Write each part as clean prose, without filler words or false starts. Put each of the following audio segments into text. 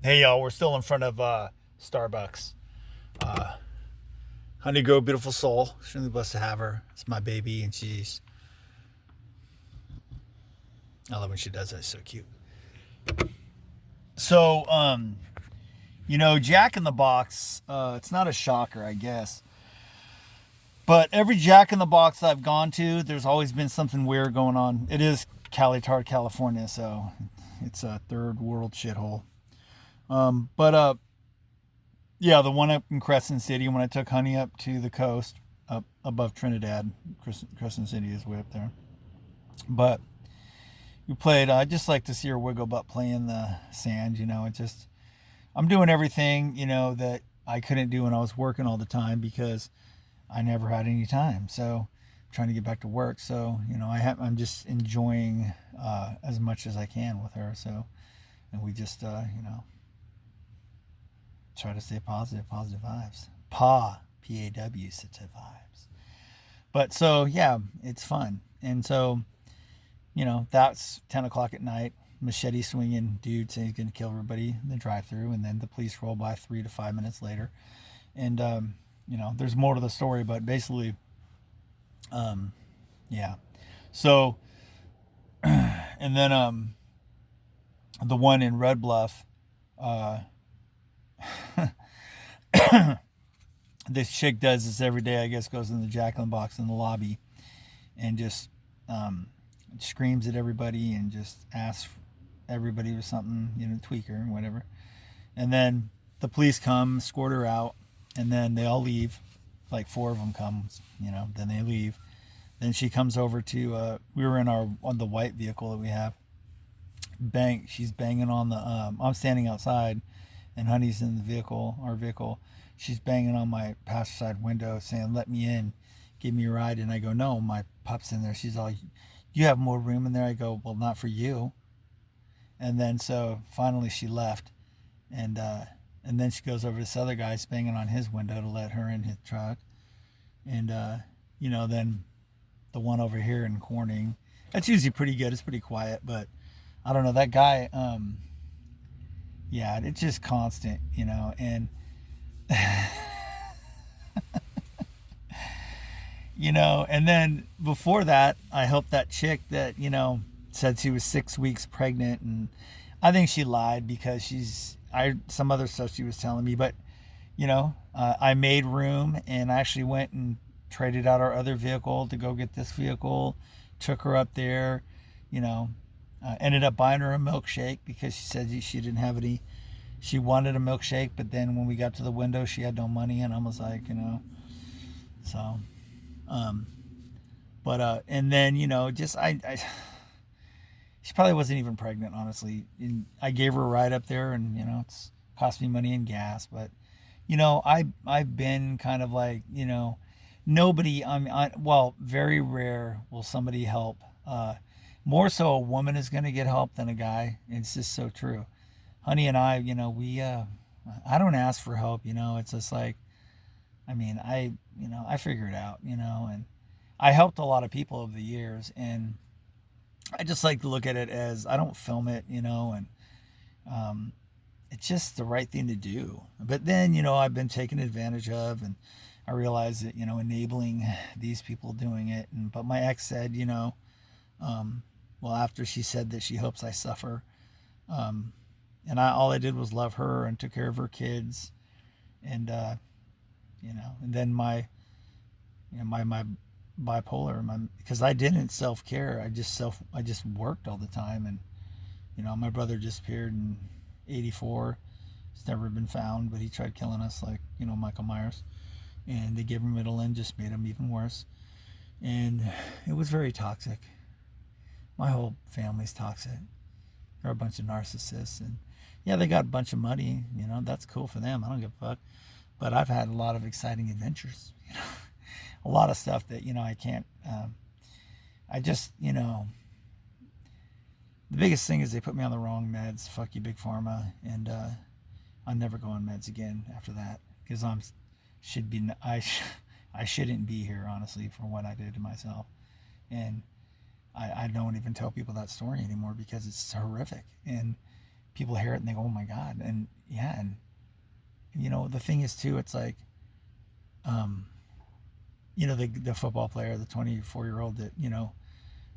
Hey y'all, we're still in front of Starbucks. Uh, Honey Grow, beautiful soul. Extremely blessed to have her. It's my baby, and I love when she does that. It's so cute. So, Jack in the Box. It's not a shocker, I guess, but every Jack in the Box I've gone to, there's always been something weird going on. It is Calitar, California, so it's a third world shithole. But yeah, the one up in Crescent City when I took Honey up to the coast, up above Trinidad. Crescent City is way up there. But we played. I just like to see her wiggle butt play in the sand. It just I'm doing everything that I couldn't do when I was working all the time because I never had any time. So I'm trying to get back to work. So I'm just enjoying as much as I can with her. So and we just try to stay positive, positive vibes. PAW, positive vibes. But so yeah, it's fun, and so that's 10 o'clock at night. Machete swinging dude saying he's gonna kill everybody in the drive-through, and then the police roll by 3 to 5 minutes later, and there's more to the story, but basically, um, yeah. So and then the one in Red Bluff, uh, this chick does this every day. I guess goes in the Jack in the Box in the lobby and just um, screams at everybody and just asks everybody for something, tweak her, whatever. And then the police come, escort her out, and then they all leave. Like four of them come, then they leave. Then she comes over to. We were in on the white vehicle that we have. She's banging on the. I'm standing outside, and Honey's in the vehicle, our vehicle. She's banging on my passenger side window, saying, "Let me in, give me a ride." And I go, "No, my pup's in there." She's all, "You have more room in there." I go, "Well, not for you." And then so finally she left, and and then she goes over to this other guy banging on his window to let her in his truck, and then the one over here in Corning, that's usually pretty good. It's pretty quiet, but I don't know that guy. Yeah, it's just constant, and and then before that, I helped that chick that said she was 6 weeks pregnant, and I think she lied because some other stuff she was telling me, but I made room and actually went and traded out our other vehicle to go get this vehicle, took her up there, you know, ended up buying her a milkshake because she said she didn't have any. She wanted a milkshake, but then when we got to the window, she had no money, and I was like, so, um, but and then just she probably wasn't even pregnant, honestly. And I gave her a ride up there, and it's cost me money in gas, but I've been kind of like nobody. Well, very rare will somebody help. More so, a woman is going to get help than a guy. It's just so true. Honey and I, we I don't ask for help. It's just like I mean, I figure it out. And I helped a lot of people over the years, and I just like to look at it as I don't film it, and um, it's just the right thing to do. But then, I've been taken advantage of, and I realize that, enabling these people doing it. But my ex said, um, well, after she said that she hopes I suffer, um, and all I did was love her and took care of her kids, and and then my bipolar, because I didn't self care, I just worked all the time, and my brother disappeared in '84. He's never been found, but he tried killing us like Michael Myers, and they gave him Ritalin, just made him even worse, and it was very toxic. My whole family's toxic. They're a bunch of narcissists, and yeah, they got a bunch of money. That's cool for them. I don't give a fuck. But I've had a lot of exciting adventures. A lot of stuff that I can't. I just the biggest thing is they put me on the wrong meds. Fuck you, big pharma, and I'll never go on meds again after that because should be I shouldn't be here honestly for what I did to myself, and I don't even tell people that story anymore because it's horrific, and people hear it and they go, oh my God. And yeah. And, the thing is, too, it's like, um, the football player, the 24-year-old that,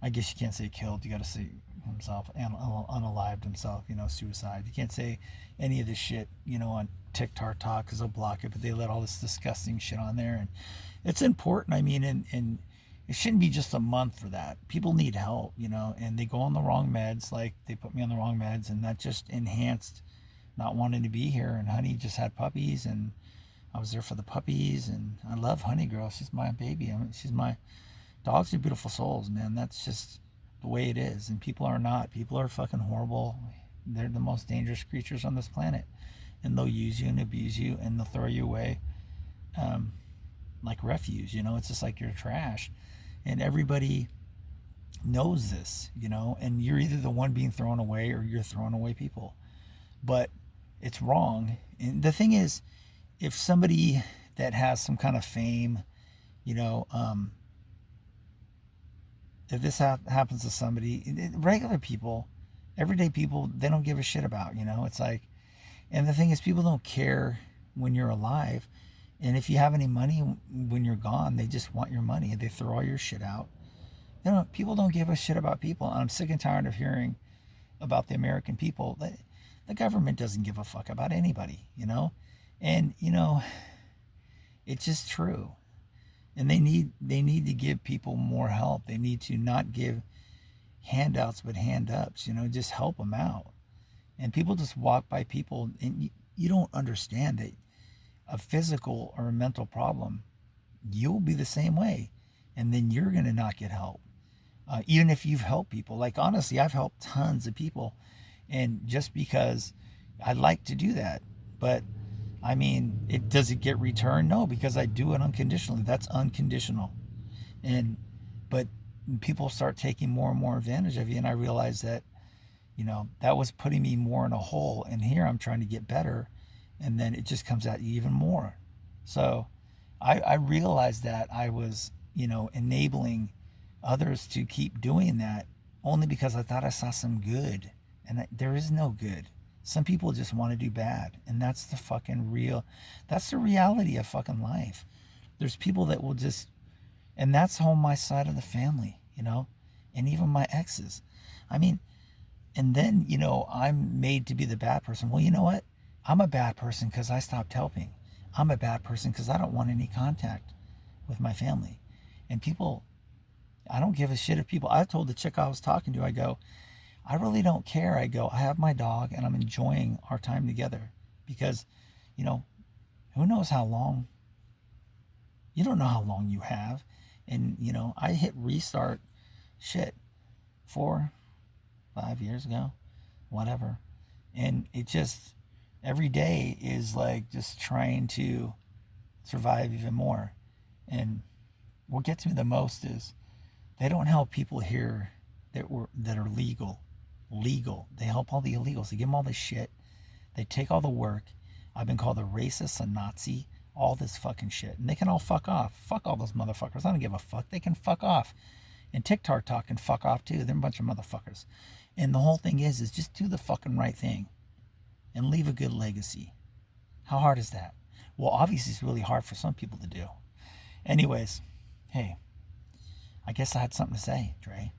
I guess you can't say killed. You got to say himself, unalived himself, suicide. You can't say any of this shit, on TikTok talk because they'll block it, but they let all this disgusting shit on there. And it's important. I mean, and it shouldn't be just a month for that. People need help, and they go on the wrong meds. Like they put me on the wrong meds, and that just enhanced not wanting to be here. And Honey just had puppies, and I was there for the puppies, and I love Honey Girl. She's my baby. I mean, she's my dogs are beautiful souls, man. That's just the way it is. And people are not. People are fucking horrible. They're the most dangerous creatures on this planet, and they'll use you and abuse you, and they'll throw you away, like refuse. It's just like you're trash, and everybody knows this. And you're either the one being thrown away or you're throwing away people, but it's wrong. And the thing is, if somebody that has some kind of fame, you know, if this happens to somebody, regular people, everyday people, they don't give a shit about, it's like, and the thing is, people don't care when you're alive. And if you have any money when you're gone, they just want your money. They throw all your shit out. People don't give a shit about people. And I'm sick and tired of hearing about the American people. The government doesn't give a fuck about anybody, And, it's just true. And they need to give people more help. They need to not give handouts but hand ups, just help them out. And people just walk by people, and you don't understand that a physical or a mental problem, you'll be the same way, and then you're going to not get help, even if you've helped people. Like, honestly, I've helped tons of people, and just because I like to do that. But I mean, does it get returned? No, because I do it unconditionally. That's unconditional. But people start taking more and more advantage of you, and I realize that that was putting me more in a hole, and here I'm trying to get better, and then it just comes at you even more. So I realized that I was enabling others to keep doing that only because I thought I saw some good, and there is no good. Some people just want to do bad, and that's that's the reality of fucking life. There's people that will just, and that's on my side of the family, and even my exes. I mean, and then, I'm made to be the bad person. Well, you know what? I'm a bad person because I stopped helping. I'm a bad person because I don't want any contact with my family. And people, I don't give a shit if people, I told the chick I was talking to, I go, I really don't care. I go, I have my dog and I'm enjoying our time together because, who knows how long, you don't know how long you have. And, I hit restart shit 4-5 years ago, whatever. And it just, every day is like just trying to survive even more. And what gets me the most is they don't help people here that are legal. They help all the illegals. They give them all this shit. They take all the work. I've been called a racist, a Nazi, all this fucking shit. And they can all fuck off. Fuck all those motherfuckers. I don't give a fuck. They can fuck off. And TikTok can fuck off too. They're a bunch of motherfuckers. And the whole thing is just do the fucking right thing and leave a good legacy. How hard is that? Well, obviously it's really hard for some people to do. Anyways, hey, I guess I had something to say, Dre.